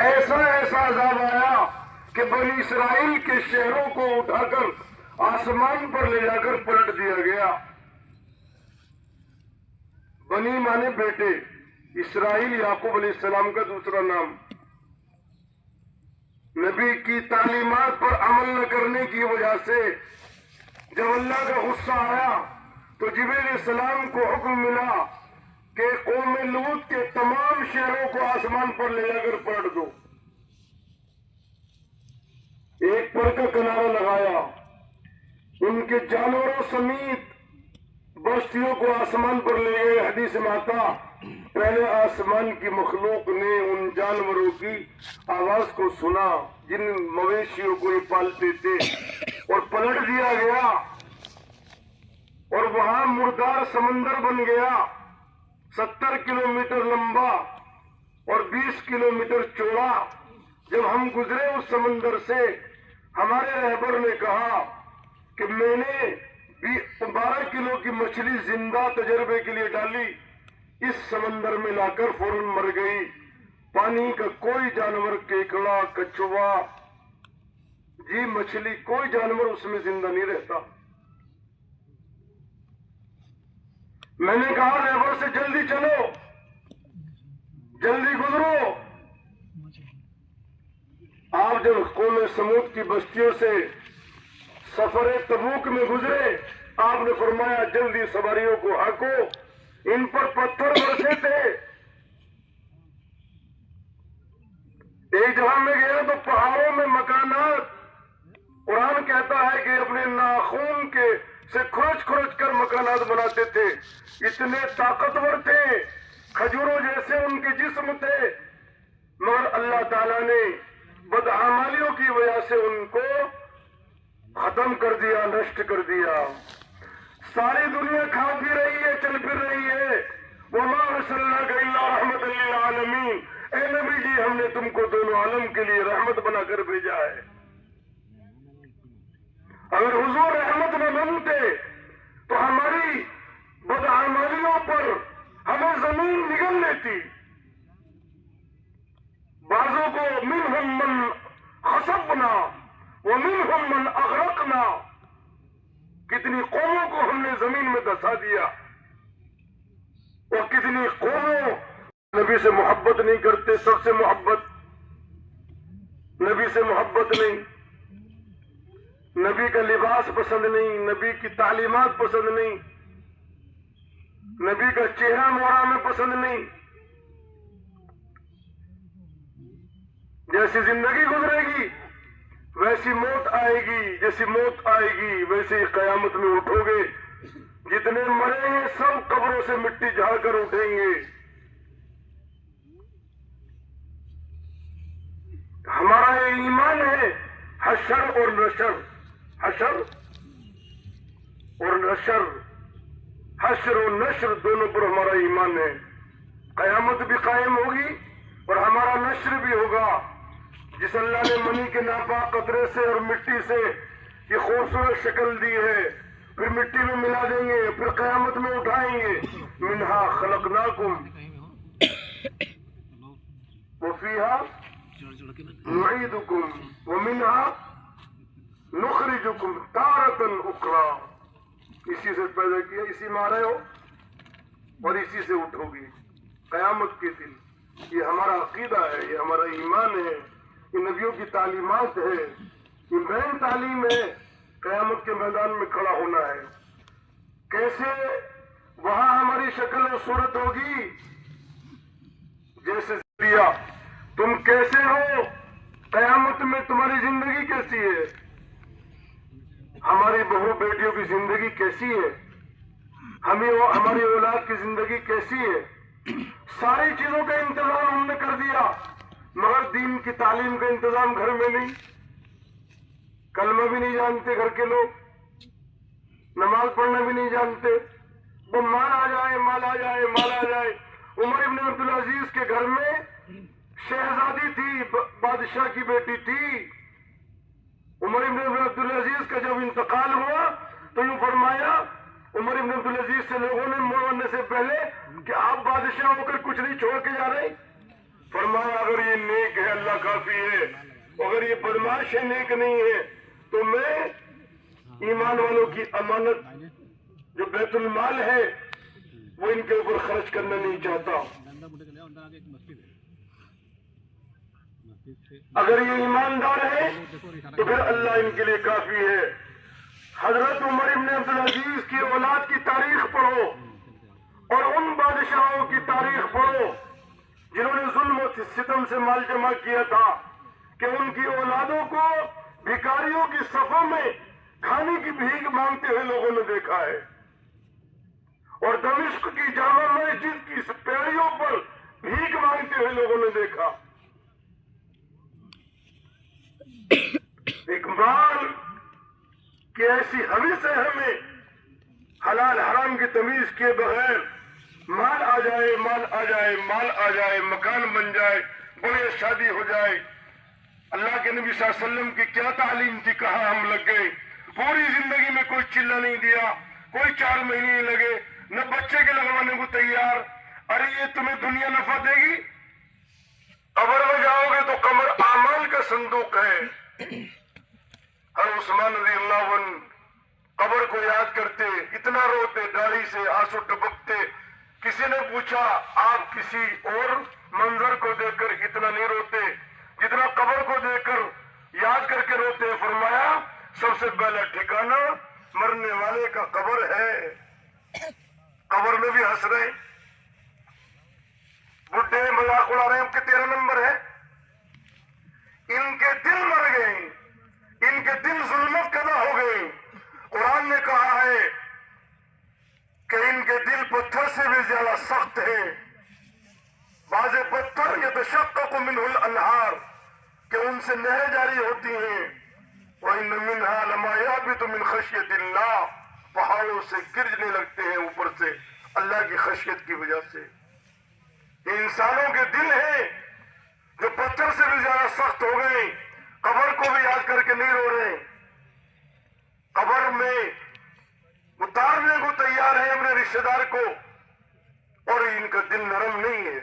ایسا ایسا عذاب آیا کہ بنی اسرائیل کے شہروں کو اٹھا کر آسمان پر لے جا کر پلٹ دیا گیا۔ بنی مانے بیٹے، اسرائیل یعقوب علیہ السلام کا دوسرا نام۔ نبی کی تعلیمات پر عمل نہ کرنے کی وجہ سے جب اللہ کا غصہ آیا تو جبریل علیہ السلام کو حکم ملا کہ قوم لوط کے تمام شہروں کو آسمان پر لے جا کر پلٹ دو۔ ایک پر کا کنارہ لگایا، ان کے جانوروں سمیت بستیوں کو آسمان پر لے گئے۔ حدیث میں آتا پہلے آسمان کی مخلوق نے ان جانوروں کی آواز کو سنا جن مویشیوں کو یہ پالتے تھے، اور پلٹ دیا گیا، اور وہاں مردار سمندر بن گیا، 70 کلومیٹر لمبا اور 20 کلومیٹر چوڑا۔ جب ہم گزرے اس سمندر سے، ہمارے رہبر نے کہا کہ میں نے 12 کلو کی مچھلی زندہ تجربے کے لیے ڈالی، اس سمندر میں لا کر فوراً مر گئی۔ پانی کا کوئی جانور، کیکڑا، کچھوا، جی مچھلی، کوئی جانور اس میں زندہ نہیں رہتا۔ میں نے کہا رہبر سے جلدی چلو، جلدی گزرو۔ آپ جب قوم سمود کی بستیوں سے سفر تبوک میں گزرے، آپ نے فرمایا جلدی سواریوں کو ہاکو، ان پر پتھر برسے تھے۔ ایک جگہ میں گیا تو پہاڑوں میں مکانات، قرآن کہتا ہے کہ اپنے ناخون کے سے کھرچ کھرچ کر مکانات بناتے تھے، اتنے طاقتور تھے، کھجوروں جیسے ان کے جسم تھے، مگر اللہ تعالیٰ نے بدعمالیوں کی وجہ سے ان کو ختم کر دیا، نشٹ کر دیا۔ ساری دنیا کھا پی رہی ہے، چل پھر رہی ہے۔ وما ارسلناک الا رحمۃ للعالمین، اے نبی جی ہم نے تم کو دونوں عالم کے لیے رحمت بنا کر بھیجا ہے۔ اگر حضور رحمت نہ بنتے تو ہماری بدعمالیوں پر ہمیں زمین نگل لیتی۔ بعضوں کو منہم من خسفنا ومنہم من اغرقنا، کتنی قوموں کو ہم نے زمین میں دسا دیا، اور کتنی قوموں نبی سے محبت نہیں کرتے، سب سے محبت، نبی سے محبت نہیں، نبی کا لباس پسند نہیں، نبی کی تعلیمات پسند نہیں، نبی کا چہرہ مورا میں پسند نہیں۔ جیسی زندگی گزرے گی ویسی موت آئے گی، جیسی موت آئے گی ویسے ہی قیامت میں اٹھو گے۔ جتنے مریں گے سب قبروں سے مٹی جھاڑ کر اٹھیں گے۔ ہمارا یہ ایمان ہے حشر اور نشر، حشر اور نشر، حشر و نشر دونوں پر ہمارا ایمان ہے۔ قیامت بھی قائم ہوگی اور ہمارا نشر بھی ہوگا۔ جس اللہ نے منی کے ناپاک قطرے سے اور مٹی سے یہ خوبصورت شکل دی ہے، پھر مٹی میں ملا دیں گے، پھر قیامت میں اٹھائیں گے۔ منہا خلقناکم وفیہا نعیدکم ومنہا نخرجکم تارۃ اخری، اسی سے پیدا کیا، اسی میں آ رہے ہو اور اسی سے اٹھو گی قیامت کے دن۔ یہ ہمارا عقیدہ ہے، یہ ہمارا ایمان ہے، یہ نبیوں کی تعلیمات ہے، یہ مین تعلیم ہے۔ قیامت کے میدان میں کھڑا ہونا ہے، کیسے وہاں ہماری شکل و صورت ہوگی؟ جیسے دیا تم کیسے ہو، قیامت میں تمہاری زندگی کیسی ہے، ہماری بہو بیٹیوں کی زندگی کیسی ہے، ہماری اولاد کی زندگی کیسی ہے۔ ساری چیزوں کا انتظام ہم نے کر دیا، مگر دین کی تعلیم کا انتظام گھر میں نہیں۔ کلمہ بھی نہیں جانتے گھر کے لوگ، نماز پڑھنا بھی نہیں جانتے، وہ مال آ جائے، مال آ جائے، مال آ جائے۔ عمر ابن عبدالعزیز کے گھر میں شہزادی تھی، بادشاہ کی بیٹی تھی۔ عمر ابن عبدالعزیز کا جب انتقال ہوا تو یوں فرمایا، عمر ابن عبدالعزیز سے لوگوں نے مرنے سے پہلے کہ آپ بادشاہ ہو کر کچھ نہیں چھوڑ کے جا رہے؟ فرمایا اگر یہ نیک ہے اللہ کافی ہے. اگر یہ بدماش نیک نہیں ہے تو میں ایمان والوں کی امانت جو بیت المال ہے وہ ان کے اوپر خرچ کرنا نہیں چاہتا. اگر یہ ایماندار ہے تو پھر اللہ ان کے لیے کافی ہے. حضرت عمر ابن عبدالعزیز کی اولاد کی تاریخ پڑھو اور ان بادشاہوں کی تاریخ پڑھو جنہوں نے ظلم و ستم سے مال جمع کیا تھا کہ ان کی اولادوں کو بھکاریوں کی صفوں میں کھانے کی بھیک مانگتے ہوئے لوگوں نے دیکھا ہے. اور دمشق کی جامع مسجد کی پیڑیوں پر بھیک مانگتے ہوئے لوگوں نے دیکھا. ایک مال کی ایسی حوث ہے ہمیں حلال حرام کی تمیز کیے بغیر مال آ جائے مال آ جائے مال آ جائے مکان بن جائے بڑے شادی ہو جائے. اللہ کے نبی صلی اللہ علیہ وسلم کی کیا تعلیم تھی, کہاں ہم لگ گئے. پوری زندگی میں کوئی چلہ نہیں دیا, کوئی 4 مہینے نہیں لگے, نہ بچے کے لگوانے کو تیار. ارے یہ تمہیں دنیا نفع دے گی؟ قبر میں جاؤ گے تو قبر اعمال کا صندوق ہے. ہر عثمان رضی اللہ عنہ قبر کو یاد کرتے, اتنا روتے, داڑھی سے آنسو ٹپکتے. کسی نے پوچھا آپ کسی اور منظر کو دیکھ کر اتنا نہیں روتے جتنا قبر کو دیکھ کر یاد کر کے روتے. فرمایا سب سے پہلا ٹھکانہ مرنے والے کا قبر ہے. قبر میں بھی ہنس رہے, بڈھے مذاق اڑا رہے ہیں کہ 13 نمبر ہے. ان کے دل مر گئے, ان کے دل ظلمت کدا ہو گئے. قرآن نے کہا ہے کہ ان کے دل پتھر سے بھی زیادہ سخت ہیں. بعض پتھر یتشقق منہ الانہار کہ ان سے نہریں جاری ہوتی ہیں. وَإِنَّ مِنْهَا لَمَا يَهْبِطُ مِنْ خَشْيَةِ اللَّهِ پہاڑوں سے گرجنے لگتے ہیں اوپر سے اللہ کی خشیت کی وجہ سے. یہ انسانوں کے دل ہیں جو پتھر سے بھی زیادہ سخت ہو گئے. قبر کو بھی یاد کر کے نہیں رو رہے, قبر میں اتارنے کو تیار ہے اپنے رشتہ دار کو, اور ان کا دل نرم نہیں ہے.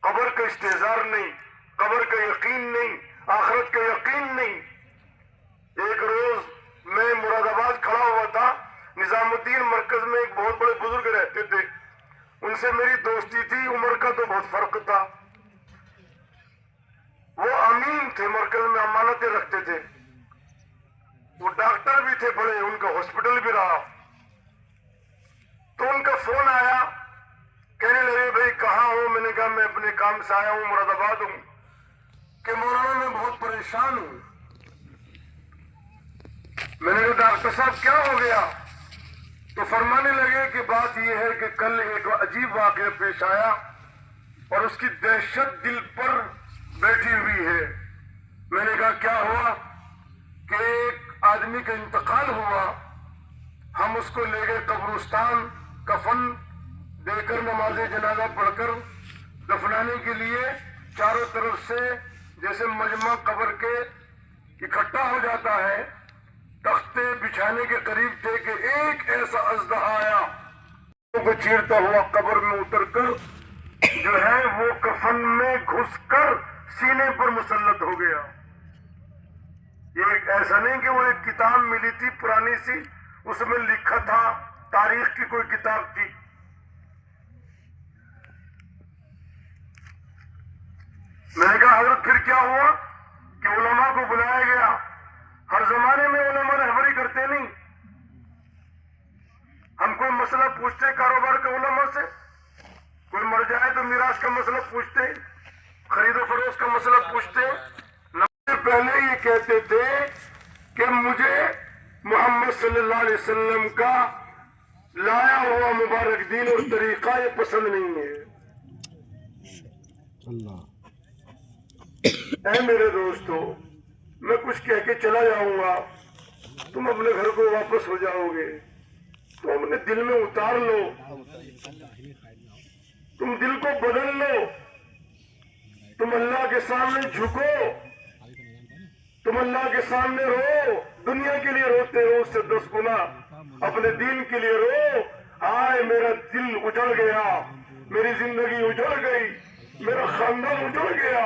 قبر کا استحضار نہیں, قبر کا یقین نہیں, آخرت کا یقین نہیں. ایک روز میں مراد آباد کھڑا ہوا تھا, نظام الدین مرکز میں ایک بہت بڑے بزرگ رہتے تھے, ان سے میری دوستی تھی. عمر کا تو بہت فرق تھا. وہ امین تھے, مرکز میں امانتیں رکھتے تھے. وہ ڈاکٹر بھی تھے بڑے, ان کا ہاسپٹل بھی رہا. تو ان کا فون آیا, کہنے لگے بھائی کہاں ہو؟ میں نے کہا میں اپنے کام سے آیا ہوں, مراد آباد ہوں. کہ مولانا میں بہت پریشان ہوں. میں نے کہا ڈاکٹر صاحب کیا ہو گیا؟ تو فرمانے لگے کہ بات یہ ہے کہ کل ایک عجیب واقعہ پیش آیا اور اس کی دہشت دل پر بیٹھی ہوئی ہے. میں نے کہا کیا ہوا؟ کہ ایک آدمی کا انتقال ہوا, ہم اس کو لے گئے قبرستان, کفن دے کر نماز جنازہ پڑھ کر دفنانے کے لیے. چاروں طرف سے جیسے مجمع قبر کے اکٹھا ہو جاتا ہے, تختے بچھانے کے قریب تھے کہ ایک ایسا اژدہا آیا کو چیرتا ہوا قبر میں اتر کر جو ہے وہ کفن میں گھس کر سینے پر مسلط ہو گیا. یہ ایسا نہیں کہ وہ ایک کتاب ملی تھی پرانی سی, اس میں لکھا تھا, تاریخ کی کوئی کتاب تھی. میں نے کہا حضرت پھر کیا ہوا؟ کہ علماء کو بلایا گیا. ہر زمانے میں علماء رہبری کرتے نہیں. ہم کوئی مسئلہ پوچھتے کاروبار کے علماء سے, کوئی مر جائے تو میراث کا مسئلہ پوچھتے, خرید و فروخت کا مسئلہ پوچھتے. پہلے یہ کہتے تھے کہ مجھے محمد صلی اللہ علیہ وسلم کا لایا ہوا مبارک دین اور طریقہ یہ پسند نہیں ہے. اے میرے دوستو, میں کچھ کہہ کے چلا جاؤں گا, تم اپنے گھر کو واپس ہو جاؤ گے. تو اپنے دل میں اتار لو, تم دل کو بدل لو, تم اللہ کے سامنے جھکو, تم اللہ کے سامنے رو. دنیا کے لیے روتے ہو اس سے 10 گنا اپنے دین کے لیے رو. آئے میرا دل اجڑ گیا, میری زندگی اجڑ گئی, میرا خاندان اجڑ گیا,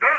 10